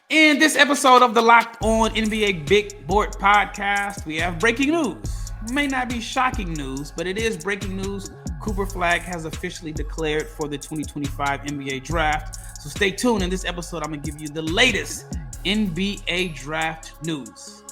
In this episode of the Locked On NBA Big Board podcast, we have breaking news. It may not be shocking news, but it is breaking news. Cooper Flagg has officially declared for the 2025 NBA draft. So stay tuned. In this episode, I'm going to give you the latest NBA draft news.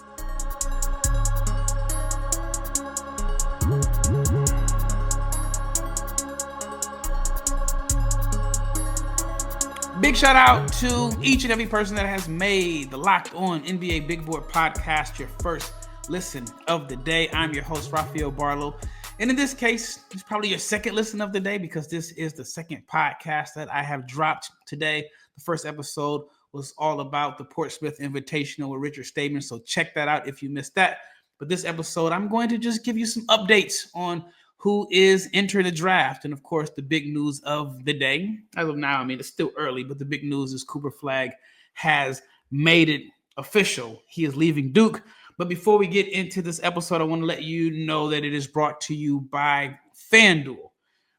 Big shout out to each and every person that has made the Locked On NBA Big Board podcast your first listen of the day. I'm your host, Rafael Barlowe. And in this case, it's probably your second listen of the day because this is the second podcast that I have dropped today. The first episode was all about the Portsmouth Invitational with Richard Stayman, so check that out if you missed that. But this episode, I'm going to just give you some updates on who is entering the draft. And of course, the big news of the day, as of now, I mean, it's still early, but the big news is Cooper Flagg has made it official. He is leaving Duke. But before we get into this episode, I want to let you know that it is brought to you by FanDuel.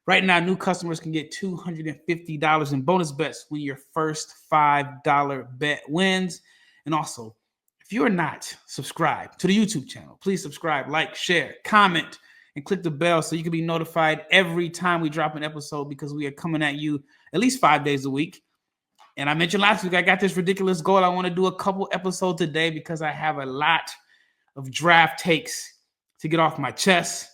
Right now, new customers can get $250 in bonus bets when your first $5 bet wins. And also, if you're not subscribed to the YouTube channel, please subscribe, like, share, comment, and click the bell so you can be notified every time we drop an episode because we are coming at you at least 5 days a week. And I mentioned last week, I got this ridiculous goal. I want to do a couple episodes a day because I have a lot of draft takes to get off my chest.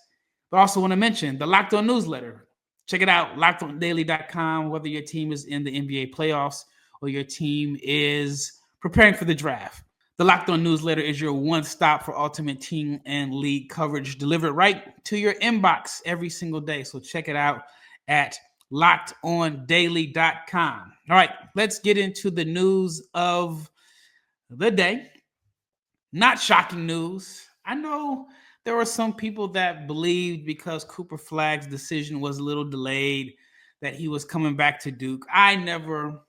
But I also want to mention the Locked On newsletter. Check it out, lockedondaily.com, whether your team is in the NBA playoffs or your team is preparing for the draft. The Locked On newsletter is your one-stop for ultimate team and league coverage delivered right to your inbox every single day. So check it out at lockedondaily.com. All right, let's get into the news of the day. Not shocking news. I know there were some people that believed because Cooper Flagg's decision was a little delayed that he was coming back to Duke. I never,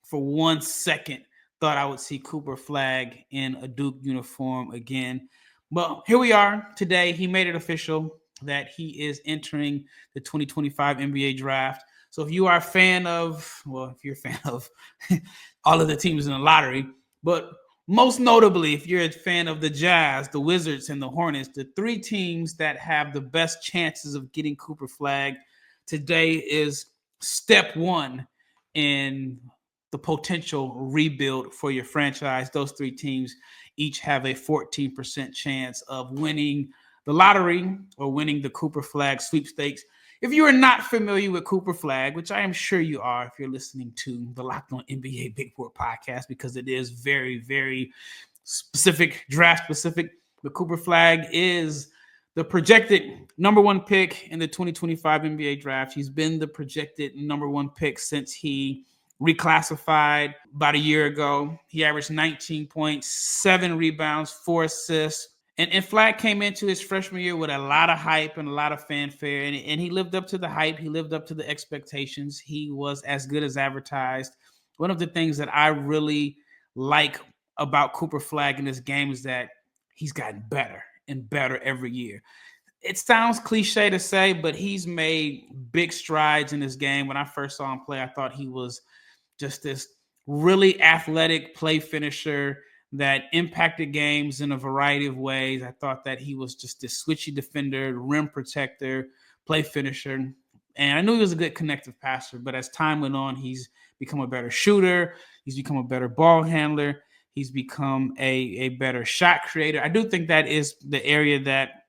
for 1 second, thought I would see Cooper Flagg in a Duke uniform again. But here we are today. He made it official that he is entering the 2025 NBA draft. So if you are a fan of, well, if you're a fan of all of the teams in the lottery, but most notably, if you're a fan of the Jazz, the Wizards, and the Hornets, the three teams that have the best chances of getting Cooper Flagg, today is step one in the potential rebuild for your franchise. Those three teams each have a 14% chance of winning the lottery or winning the Cooper Flagg sweepstakes. If you are not familiar with Cooper Flagg, which I am sure you are if you're listening to the Locked On NBA Big Board podcast, because it is very, very specific, draft specific, but Cooper Flagg is the projected number one pick in the 2025 NBA draft. He's been the projected number one pick since he reclassified about a year ago. He averaged 19.7 rebounds, 4 assists. And Flagg came into his freshman year with a lot of hype and a lot of fanfare. And he lived up to the hype. He lived up to the expectations. He was as good as advertised. One of the things that I really like about Cooper Flagg in this game is that he's gotten better and better every year. It sounds cliche to say, but he's made big strides in this game. When I first saw him play, I thought he was just this really athletic play finisher that impacted games in a variety of ways. I thought that he was just this switchy defender, rim protector, play finisher. And I knew he was a good connective passer, but as time went on, he's become a better shooter. He's become a better ball handler. He's become a better shot creator. I do think that is the area that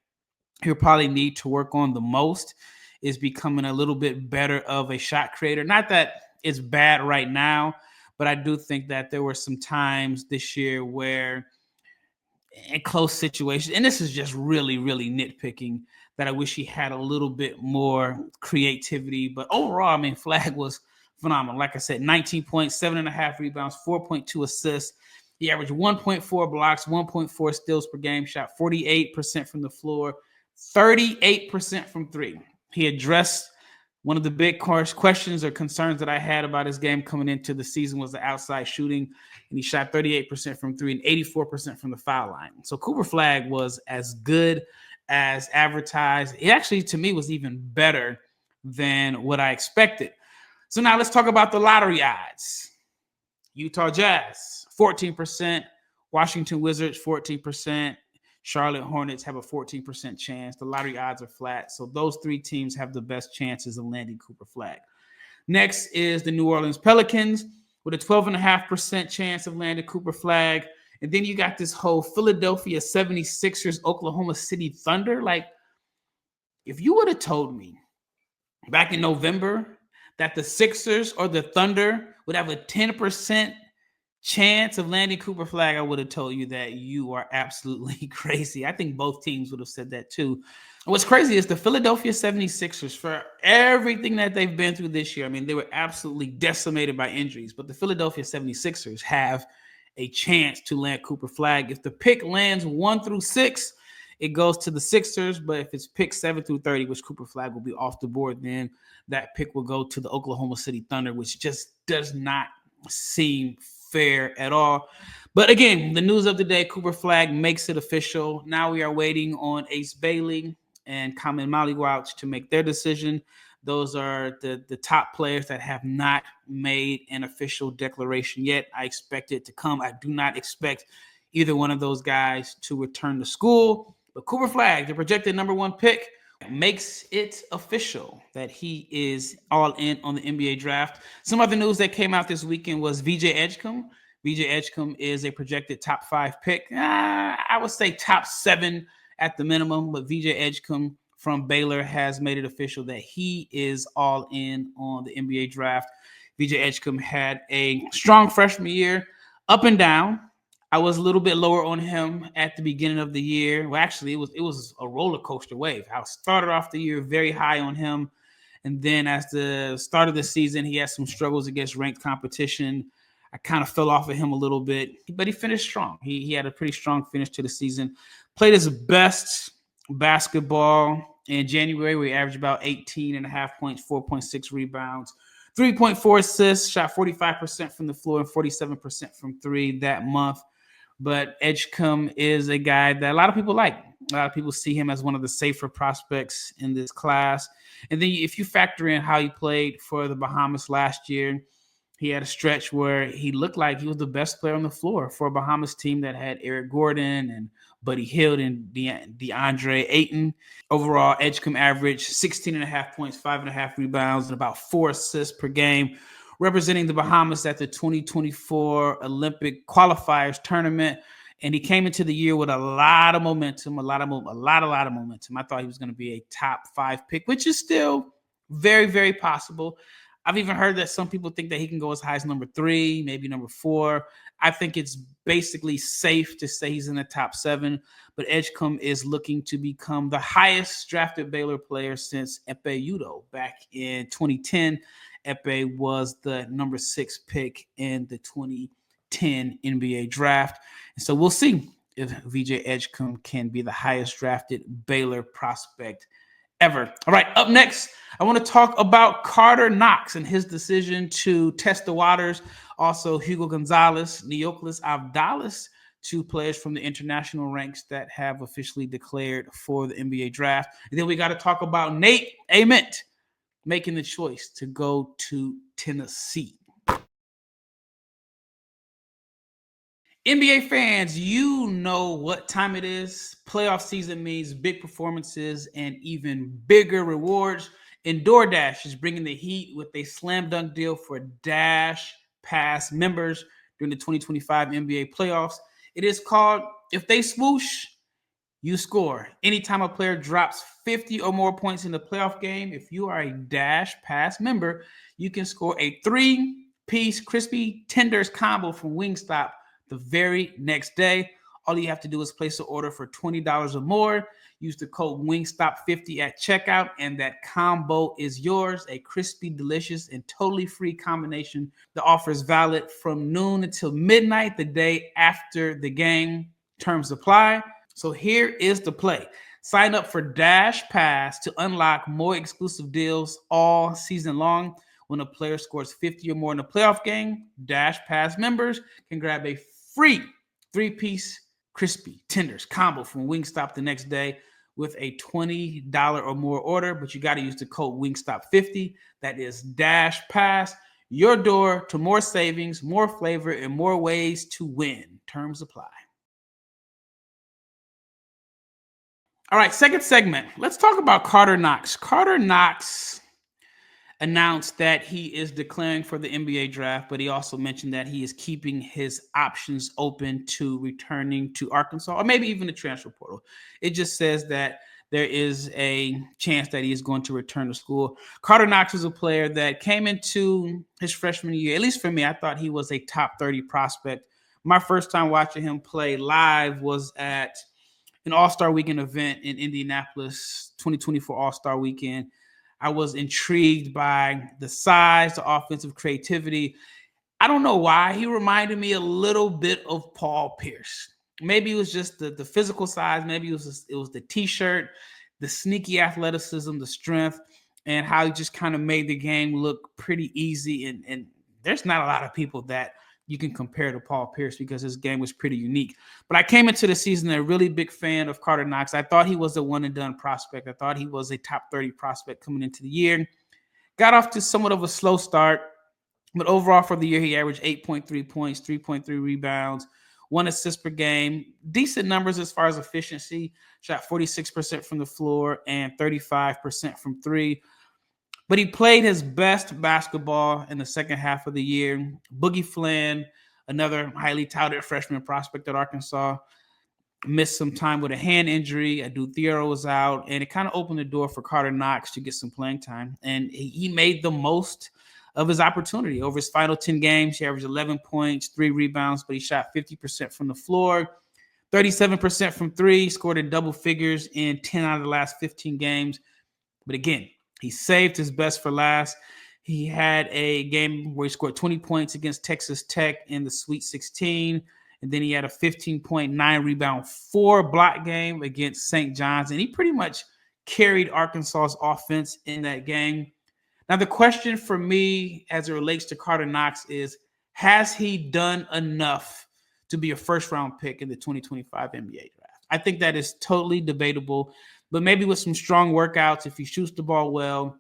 he'll probably need to work on the most, is becoming a little bit better of a shot creator. Not that it's bad right now, but I do think that there were some times this year where in close situations, and this is just really, really nitpicking, that I wish he had a little bit more creativity. But overall, I mean, Flagg was phenomenal. Like I said, 19 points, 7.5 rebounds, 4.2 assists. He averaged 1.4 blocks, 1.4 steals per game, shot 48% from the floor, 38% from three. He addressed one of the big questions or concerns that I had about his game coming into the season was the outside shooting, and he shot 38% from three and 84% from the foul line. So Cooper Flagg was as good as advertised. It actually, to me, was even better than what I expected. So now let's talk about the lottery odds. Utah Jazz, 14%. Washington Wizards, 14%. Charlotte Hornets have a 14% chance. The lottery odds are flat. So those three teams have the best chances of landing Cooper Flagg. Next is the New Orleans Pelicans with a 12.5% chance of landing Cooper Flagg. And then you got this whole Philadelphia 76ers, Oklahoma City Thunder. Like, if you would have told me back in November that the Sixers or the Thunder would have a 10% chance of landing Cooper Flagg, I would have told you that you are absolutely crazy. I think both teams would have said that too. What's crazy is the Philadelphia 76ers, for everything that they've been through this year, I mean, they were absolutely decimated by injuries, but the Philadelphia 76ers have a chance to land Cooper Flagg. If the pick lands 1 through 6, it goes to the Sixers, but if it's pick 7 through 30, which Cooper Flagg will be off the board, then that pick will go to the Oklahoma City Thunder, which just does not seem fair at all. But again, the news of the day, Cooper Flagg makes it official. Now we are waiting on Ace Bailey and Kamen Maliwauch to make their decision. Those are the top players that have not made an official declaration yet. I expect it to come. I do not expect either one of those guys to return to school. But Cooper Flagg, the projected number 1 pick, makes it official that he is all in on the NBA draft. Some other news that came out this weekend was VJ Edgecombe. VJ Edgecombe is a projected top 5 pick. I would say top 7 at the minimum, but VJ Edgecombe from Baylor has made it official that he is all in on the NBA draft. VJ Edgecombe had a strong freshman year, up and down. I was a little bit lower on him at the beginning of the year. Well, actually, it was a roller coaster wave. I started off the year very high on him, and then as the start of the season, he had some struggles against ranked competition. I kind of fell off of him a little bit, but he finished strong. He had a pretty strong finish to the season. Played his best basketball in January, where he averaged about 18.5 points, 4.6 rebounds, 3.4 assists, shot 45% from the floor and 47% from three that month. But Edgecombe is a guy that a lot of people like. A lot of people see him as one of the safer prospects in this class. And then if you factor in how he played for the Bahamas last year, he had a stretch where he looked like he was the best player on the floor for a Bahamas team that had Eric Gordon and Buddy Hield and DeAndre Ayton. Overall, Edgecombe averaged 16.5 points, 5.5 rebounds, and about 4 assists per game, representing the Bahamas at the 2024 Olympic qualifiers tournament. And he came into the year with a lot of momentum, a lot of momentum. I thought he was going to be a top 5 pick, which is still very, very possible. I've even heard that some people think that he can go as high as number 3, maybe number 4. I think it's basically safe to say he's in the top 7, but Edgecombe is looking to become the highest drafted Baylor player since Epe Udoh back in 2010. Epe was the number 6 pick in the 2010 NBA draft. And so we'll see if VJ Edgecombe can be the highest drafted Baylor prospect ever. All right, up next, I want to talk about Karter Knox and his decision to test the waters. Also, Hugo Gonzalez, Neoklis Avdalas, 2 players from the international ranks that have officially declared for the NBA draft. And then we got to talk about Nate Ament making the choice to go to Tennessee. NBA fans, you know what time it is. Playoff season means big performances and even bigger rewards. And DoorDash is bringing the heat with a slam dunk deal for Dash Pass members during the 2025 NBA playoffs. It is called If They Swoosh, You Score. Anytime a player drops 50 or more points in the playoff game, if you are a Dash Pass member, you can score a 3-piece crispy tenders combo from Wingstop the very next day. All you have to do is place an order for $20 or more. Use the code WINGSTOP50 at checkout, and that combo is yours. A crispy, delicious, and totally free combination. The offer is valid from noon until midnight the day after the game. Terms apply. So here is the play. Sign up for Dash Pass to unlock more exclusive deals all season long. When a player scores 50 or more in a playoff game, Dash Pass members can grab a free 3-piece crispy tenders combo from Wingstop the next day with a $20 or more order, but you got to use the code WINGSTOP50. That is Dash Pass. Your door to more savings, more flavor, and more ways to win. Terms apply. All right, second segment. Let's talk about Karter Knox. Karter Knox announced that he is declaring for the NBA draft, but he also mentioned that he is keeping his options open to returning to Arkansas or maybe even the transfer portal. It just says that there is a chance that he is going to return to school. Karter Knox was a player that came into his freshman year, at least for me, I thought he was a top 30 prospect. My first time watching him play live was at an All-Star Weekend event in Indianapolis, 2024 All-Star Weekend. I was intrigued by the size, the offensive creativity. I don't know why. He reminded me a little bit of Paul Pierce. Maybe it was just the physical size. Maybe it was the T-shirt, the sneaky athleticism, the strength, and how he just kind of made the game look pretty easy. And there's not a lot of people that you can compare to Paul Pierce because his game was pretty unique. But I came into the season a really big fan of Karter Knox. I thought he was a one-and-done prospect. I thought he was a top 30 prospect coming into the year. Got off to somewhat of a slow start, but overall for the year, he averaged 8.3 points, 3.3 rebounds, 1 assist per game. Decent numbers as far as efficiency. Shot 46% from the floor and 35% from three. But he played his best basketball in the second half of the year. Boogie Flynn, another highly touted freshman prospect at Arkansas, missed some time with a hand injury. Adu Thiero was out, and it kind of opened the door for Karter Knox to get some playing time. And he made the most of his opportunity. Over his final 10 games, he averaged 11 points, 3 rebounds, but he shot 50% from the floor, 37% from three, scored in double figures in 10 out of the last 15 games. But again, he saved his best for last. He had a game where he scored 20 points against Texas Tech in the Sweet 16. And then he had a 15.9 rebound, 4 block game against St. John's. And he pretty much carried Arkansas's offense in that game. Now, the question for me as it relates to Karter Knox is, has he done enough to be a first-round pick in the 2025 NBA draft? I think that is totally debatable. But maybe with some strong workouts, if he shoots the ball well,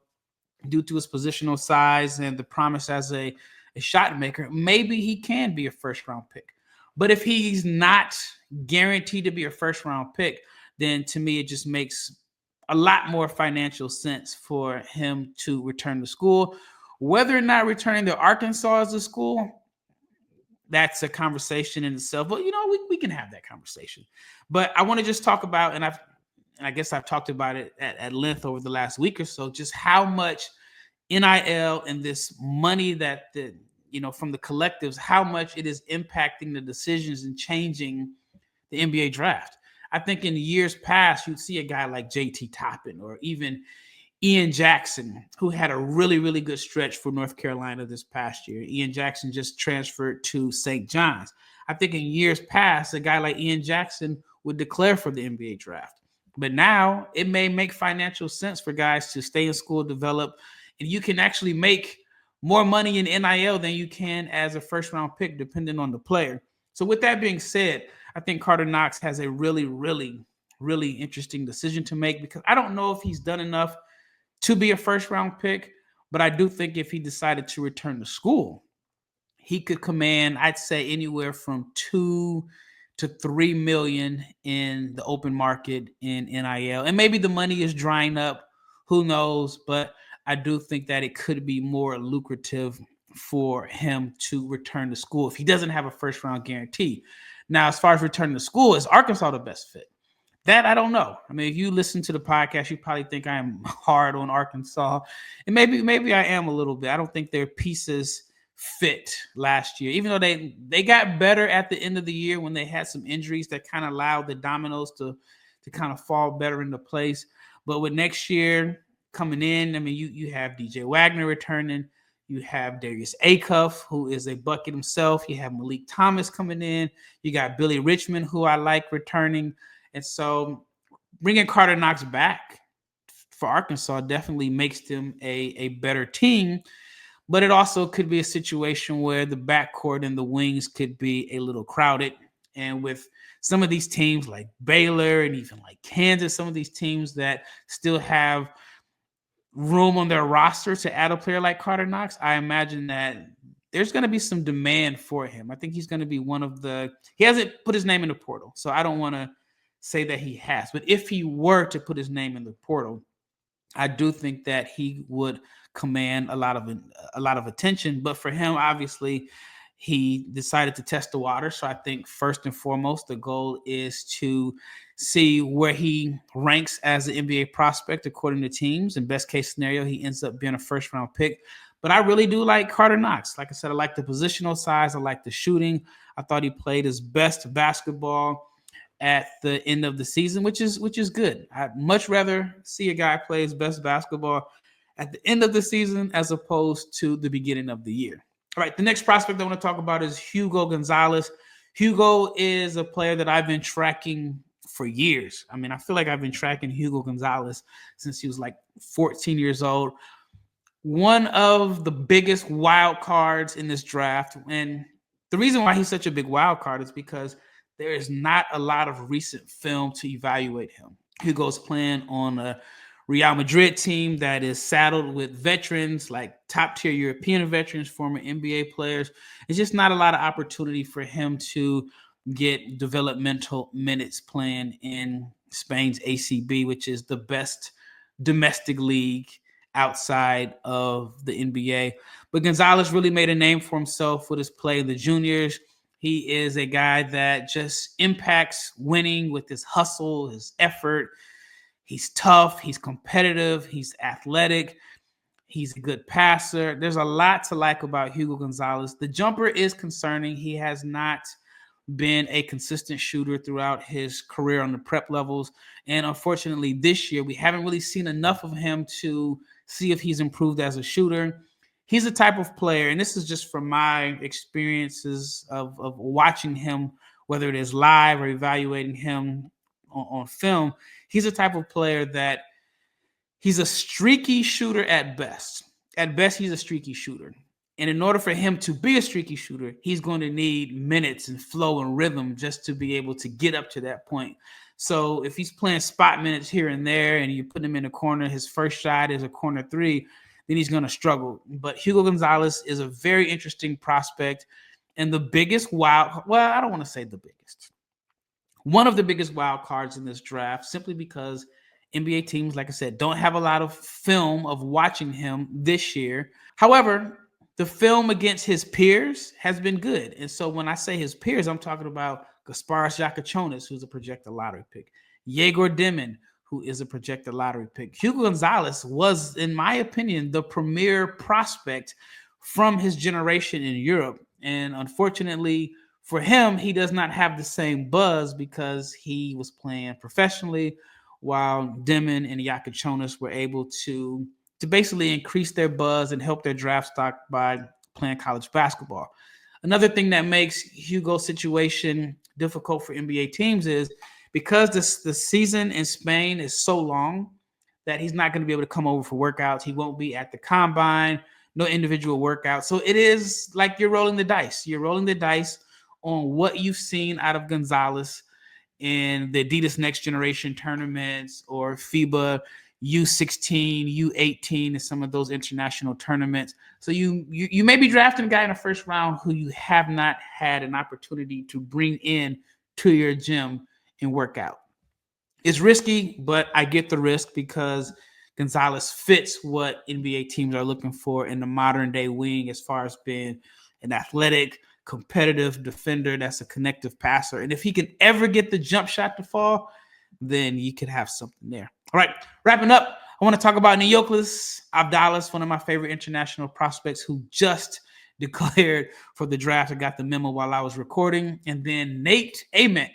due to his positional size and the promise as a shot maker, maybe he can be a first-round pick. But if he's not guaranteed to be a first-round pick, then to me it just makes a lot more financial sense for him to return to school. Whether or not returning to Arkansas as a school, that's a conversation in itself. But, we can have that conversation. But I want to just talk about, and I guess I've talked about it at length over the last week or so, just how much NIL and this money that from the collectives, how much it is impacting the decisions and changing the NBA draft. I think in years past, you'd see a guy like JT Toppin or even Ian Jackson, who had a really, really good stretch for North Carolina this past year. Ian Jackson just transferred to St. John's. I think in years past, a guy like Ian Jackson would declare for the NBA draft. But now it may make financial sense for guys to stay in school, develop, and you can actually make more money in NIL than you can as a first-round pick, depending on the player. So with that being said, I think Karter Knox has a really, really, really interesting decision to make, because I don't know if he's done enough to be a first-round pick, but I do think if he decided to return to school, he could command, I'd say, anywhere from $2 to $3 million in the open market in NIL. And maybe the money is drying up, who knows, but I do think that it could be more lucrative for him to return to school if he doesn't have a first-round guarantee. Now, as far as returning to school, is Arkansas the best fit? That I don't know. I mean, if you listen to the podcast, you probably think I am hard on Arkansas. And maybe I am a little bit. I don't think their pieces fit last year, even though they got better at the end of the year when they had some injuries that kind of allowed the dominoes to kind of fall better into place. But with next year coming in, I mean, you have DJ Wagner returning. You have Darius Acuff, who is a bucket himself. You have Malik Thomas coming in. You got Billy Richmond, who I like, returning. And so bringing Karter Knox back for Arkansas definitely makes them a better team. But it also could be a situation where the backcourt and the wings could be a little crowded. And with some of these teams like Baylor and even like Kansas, some of these teams that still have room on their roster to add a player like Karter Knox, I imagine that there's going to be some demand for him. I think he's going to be one of the – he hasn't put his name in the portal, so I don't want to say that he has. But if he were to put his name in the portal, I do think that he would command a lot of attention. But for him, obviously, he decided to test the water. So I think first and foremost, the goal is to see where he ranks as an NBA prospect according to teams. In best case scenario, he ends up being a first round pick. But I really do like Karter Knox. Like I said, I like the positional size. I like the shooting. I thought he played his best basketball at the end of the season, which is good. I'd much rather see a guy play his best basketball at the end of the season as opposed to the beginning of the year. All right, the next prospect I want to talk about is Hugo Gonzalez. Hugo is a player that I've been tracking for years. I mean, I feel like I've been tracking Hugo Gonzalez since he was like 14 years old. One of the biggest wild cards in this draft. And the reason why he's such a big wild card is because there is not a lot of recent film to evaluate him. Hugo's playing on a Real Madrid team that is saddled with veterans, like top-tier European veterans, former NBA players. It's just not a lot of opportunity for him to get developmental minutes playing in Spain's ACB, which is the best domestic league outside of the NBA. But Gonzalez really made a name for himself with his play in the juniors. He is a guy that just impacts winning with his hustle, his effort. He's tough. He's competitive. He's athletic. He's a good passer. There's a lot to like about Hugo Gonzalez. The jumper is concerning. He has not been a consistent shooter throughout his career on the prep levels. And unfortunately, this year, we haven't really seen enough of him to see if he's improved as a shooter. He's a type of player, and this is just from my experiences of watching him, whether it is live or evaluating him on film. He's a type of player that he's a streaky shooter at best. At best, he's a streaky shooter. And in order for him to be a streaky shooter, he's going to need minutes and flow and rhythm just to be able to get up to that point. So if he's playing spot minutes here and there and you put him in a corner, his first shot is a corner three, then he's going to struggle. But Hugo Gonzalez is a very interesting prospect. And the biggest I don't want to say the biggest. One of the biggest wild cards in this draft, simply because NBA teams, like I said, don't have a lot of film of watching him this year. However, the film against his peers has been good. And so when I say his peers, I'm talking about Gasparis Giacochonis, who's a projected lottery pick, Yegor Dimin, who is a projected lottery pick. Hugo Gonzalez was, in my opinion, the premier prospect from his generation in Europe. And unfortunately for him, he does not have the same buzz because he was playing professionally, while Dimin and Giacochonis were able to basically increase their buzz and help their draft stock by playing college basketball. Another thing that makes Hugo's situation difficult for NBA teams is because the season in Spain is so long that he's not going to be able to come over for workouts. He won't be at the combine, no individual workouts. So it is like you're rolling the dice. You're rolling the dice on what you've seen out of Gonzalez in the Adidas Next Generation tournaments or FIBA U16, U18, and some of those international tournaments. So you may be drafting a guy in the first round who you have not had an opportunity to bring in to your gym and work out. It's risky, but I get the risk because Gonzalez fits what NBA teams are looking for in the modern day wing as far as being an athletic, competitive defender that's a connective passer. And if he can ever get the jump shot to fall, then you could have something there. All right, wrapping up, I want to talk about Neoklis Avdalas, one of my favorite international prospects who just declared for the draft. I got the memo while I was recording. And then Nate Ament.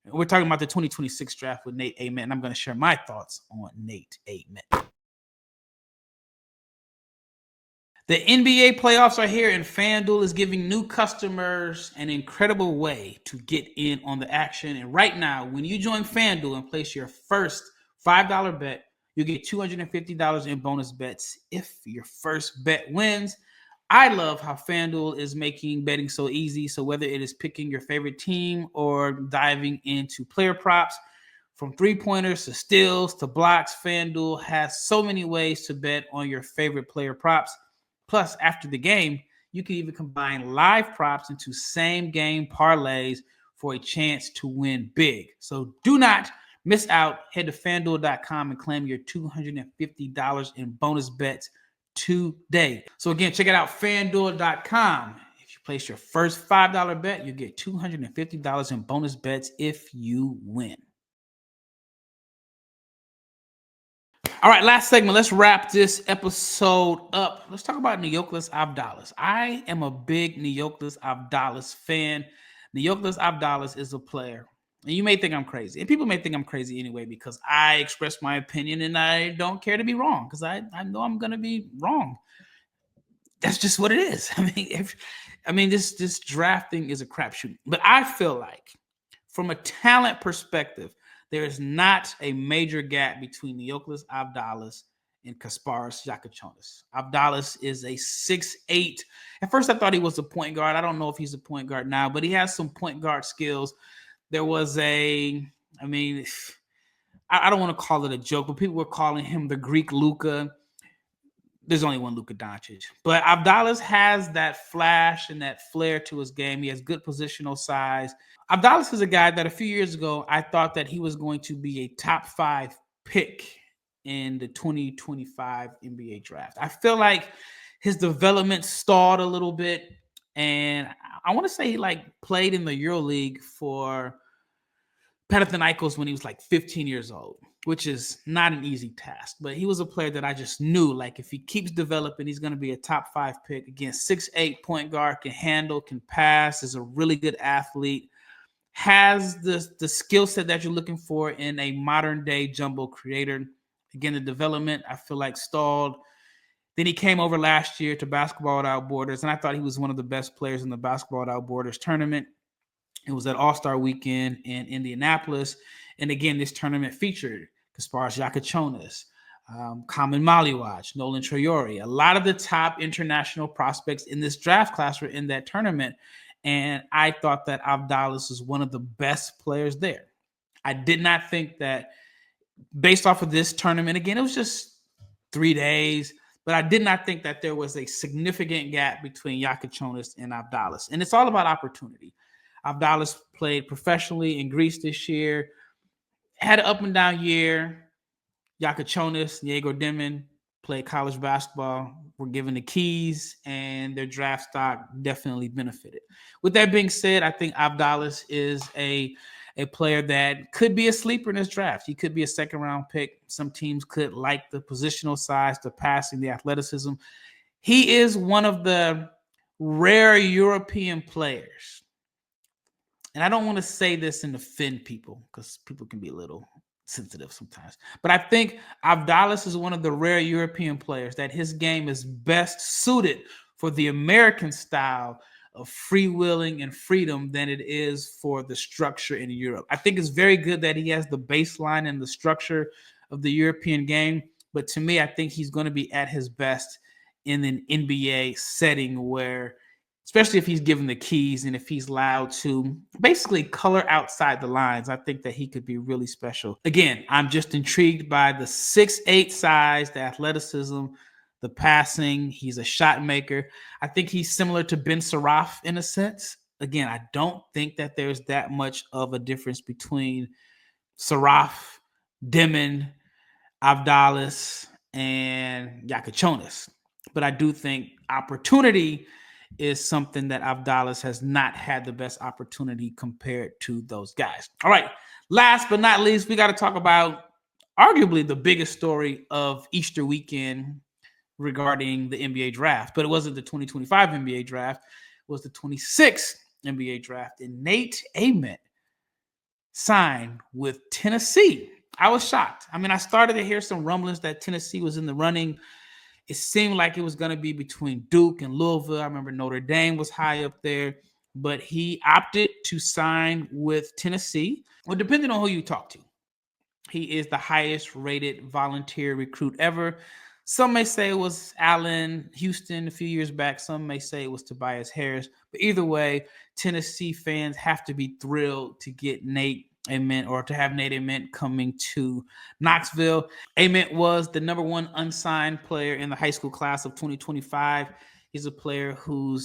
We're talking about the 2026 draft with Nate Ament, and I'm going to share my thoughts on Nate Ament. The NBA playoffs are here, and FanDuel is giving new customers an incredible way to get in on the action. And right now, when you join FanDuel and place your first $5 bet, you get $250 in bonus bets if your first bet wins. I love how FanDuel is making betting so easy. So whether it is picking your favorite team or diving into player props, From three-pointers to steals to blocks, FanDuel has so many ways to bet on your favorite player props. Plus, after the game, you can even combine live props into same-game parlays for a chance to win big. So do not miss out. Head to FanDuel.com and claim your $250 in bonus bets today. So again, check it out, FanDuel.com. If you place your first $5 bet, you get $250 in bonus bets if you win. All right, last segment. Let's wrap this episode up. Let's talk about Neoklis Avdalas. I am a big Neoklis Avdalas fan. Neoklis Avdalas is a player, and you may think I'm crazy, and people may think I'm crazy anyway because I express my opinion and I don't care to be wrong because I know I'm going to be wrong. That's just what it is. This drafting is a crapshoot, but I feel like from a talent perspective, there is not a major gap between Neoklis Avdalas and Kasparas Giacochonis. Avdalas is a 6'8". At first, I thought he was a point guard. I don't know if he's a point guard now, but he has some point guard skills. There was I don't want to call it a joke, but people were calling him the Greek Luka. There's only one Luka Doncic. But Avdalas has that flash and that flair to his game. He has good positional size. Avdalas is a guy that a few years ago, I thought that he was going to be a top 5 pick in the 2025 NBA draft. I feel like his development stalled a little bit. And I want to say he played in the EuroLeague for Panathinaikos when he was 15 years old, which is not an easy task. But he was a player that I just knew, if he keeps developing, he's going to be a top 5 pick. Again, 6'8" point guard, can handle, can pass, is a really good athlete, has the skill set that you're looking for in a modern-day jumbo creator. Again, the development, I feel like, stalled. Then he came over last year to Basketball Without Borders, and I thought he was one of the best players in the Basketball Without Borders tournament. It was at All-Star Weekend in Indianapolis. And again, this tournament featured Kasparas Giacochonis, Kamen Maliwaj, Nolan Traore. A lot of the top international prospects in this draft class were in that tournament. And I thought that Avdalas was one of the best players there. I did not think that, based off of this tournament, again, it was just 3 days, but I did not think that there was a significant gap between Giacochonis and Avdalas. And it's all about opportunity. Avdalas played professionally in Greece this year, had an up and down year. Giacochonis, Diego Demon played college basketball, were given the keys, and their draft stock definitely benefited. With that being said, I think Avdalas is a player that could be a sleeper in this draft. He could be a second-round pick. Some teams could like the positional size, the passing, the athleticism. He is one of the rare European players. And I don't want to say this and offend people because people can be a little sensitive sometimes. But I think Avdalas is one of the rare European players that his game is best suited for the American style of freewheeling and freedom than it is for the structure in Europe. I think it's very good that he has the baseline and the structure of the European game. But to me, I think he's going to be at his best in an NBA setting where, especially if he's given the keys and if he's allowed to basically color outside the lines, I think that he could be really special. Again, I'm just intrigued by the 6'8" size, the athleticism, the passing. He's a shot maker. I think he's similar to Ben Saraf in a sense. Again, I don't think that there's that much of a difference between Saraf, Demon, Avdalas, and Giacochonis. But I do think opportunity is something that Avdalas has not had the best opportunity compared to those guys. All right, last but not least, we got to talk about arguably the biggest story of Easter weekend regarding the NBA draft. But it wasn't the 2025 NBA draft. It was the 26th NBA draft. And Nate Ament signed with Tennessee. I was shocked. I started to hear some rumblings that Tennessee was in the running. It seemed like it was going to be between Duke and Louisville. I remember Notre Dame was high up there, but he opted to sign with Tennessee. Well, depending on who you talk to, he is the highest rated volunteer recruit ever. Some may say it was Allen Houston a few years back. Some may say it was Tobias Harris. But either way, Tennessee fans have to be thrilled to get Nate Ament, or to have Nate Ament coming to Knoxville. Ament was the number one unsigned player in the high school class of 2025. He's a player who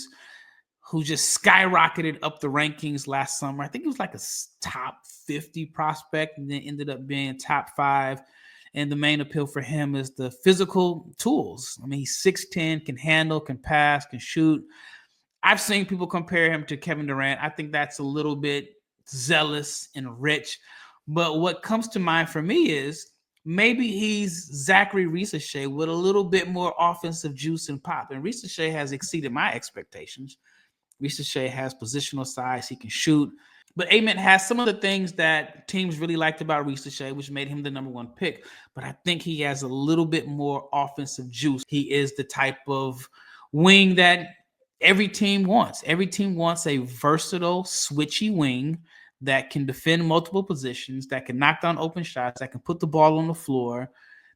just skyrocketed up the rankings last summer. I think he was like a top 50 prospect and then ended up being top 5. And the main appeal for him is the physical tools. I mean, he's 6'10", can handle, can pass, can shoot. I've seen people compare him to Kevin Durant. I think that's a little bit zealous and rich. But what comes to mind for me is maybe he's Zachary Risacher with a little bit more offensive juice and pop. And Risacher has exceeded my expectations. Risacher has positional size. He can shoot. But Ament has some of the things that teams really liked about Risacher, which made him the number one pick. But I think he has a little bit more offensive juice. He is the type of wing that every team wants. Every team wants a versatile, switchy wing that can defend multiple positions, that can knock down open shots, that can put the ball on the floor,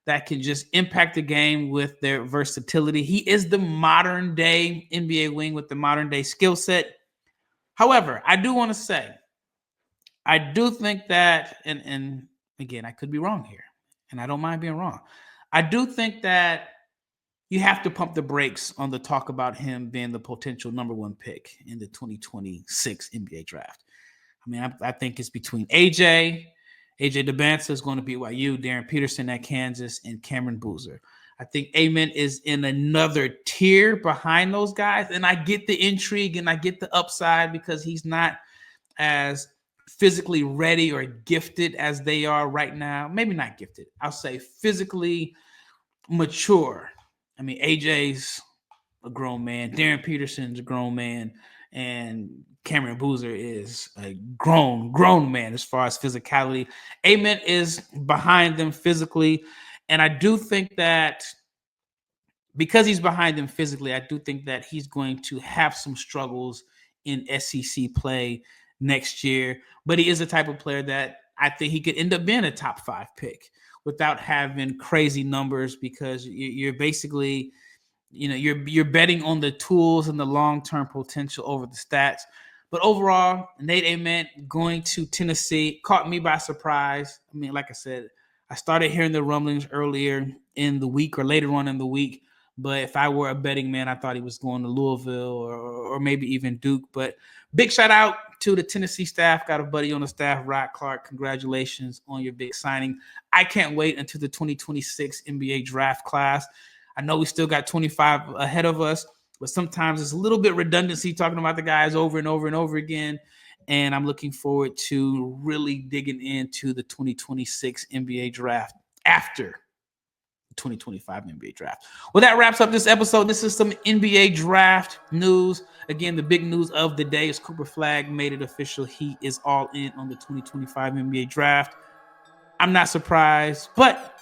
that can just impact the game with their versatility. He is the modern day NBA wing with the modern day skill set. However, I do want to say, I do think that, and again, I could be wrong here, and I don't mind being wrong. I do think that you have to pump the brakes on the talk about him being the potential number one pick in the 2026 NBA draft. I mean, I think it's between AJ Debance is going to BYU, Darren Peterson at Kansas, and Cameron Boozer. I think Ament is in another tier behind those guys, and I get the intrigue and I get the upside because he's not as physically ready or gifted as they are right now. Maybe not gifted. I'll say physically mature. I mean, AJ's a grown man. Darren Peterson's a grown man. And Cameron Boozer is a grown man as far as physicality. Ament is behind them physically. And I do think that because he's behind them physically, I do think that he's going to have some struggles in SEC play next year. But he is the type of player that I think he could end up being a top 5 pick without having crazy numbers, because you're basically, you're betting on the tools and the long-term potential over the stats. But overall, Nate Ament going to Tennessee caught me by surprise. I mean, like I said, I started hearing the rumblings earlier in the week or later on in the week. But if I were a betting man, I thought he was going to Louisville or maybe even Duke. But big shout out to the Tennessee staff. Got a buddy on the staff, Rod Clark. Congratulations on your big signing. I can't wait until the 2026 NBA draft class. I know we still got 25 ahead of us, but sometimes it's a little bit redundancy talking about the guys over and over and over again. And I'm looking forward to really digging into the 2026 NBA draft after 2025 NBA draft. Well, that wraps up this episode. This is some NBA draft news. Again, the big news of the day is Cooper Flagg made it official. He is all in on the 2025 NBA draft. I'm not surprised, but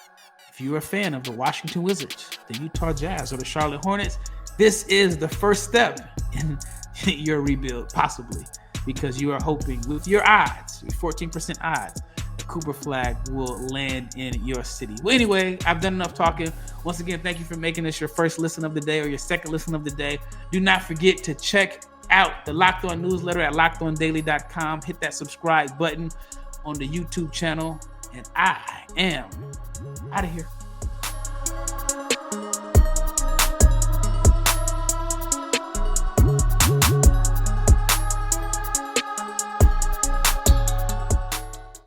if you're a fan of the Washington Wizards, the Utah Jazz, or the Charlotte Hornets, this is the first step in your rebuild, possibly, because you are hoping with your odds, your 14% odds, Cooper Flagg will land in your city. Well, anyway, I've done enough talking. Once again, thank you for making this your first listen of the day or your second listen of the day. Do not forget to check out the Locked On newsletter at lockedondaily.com. Hit that subscribe button on the YouTube channel. And I am out of here.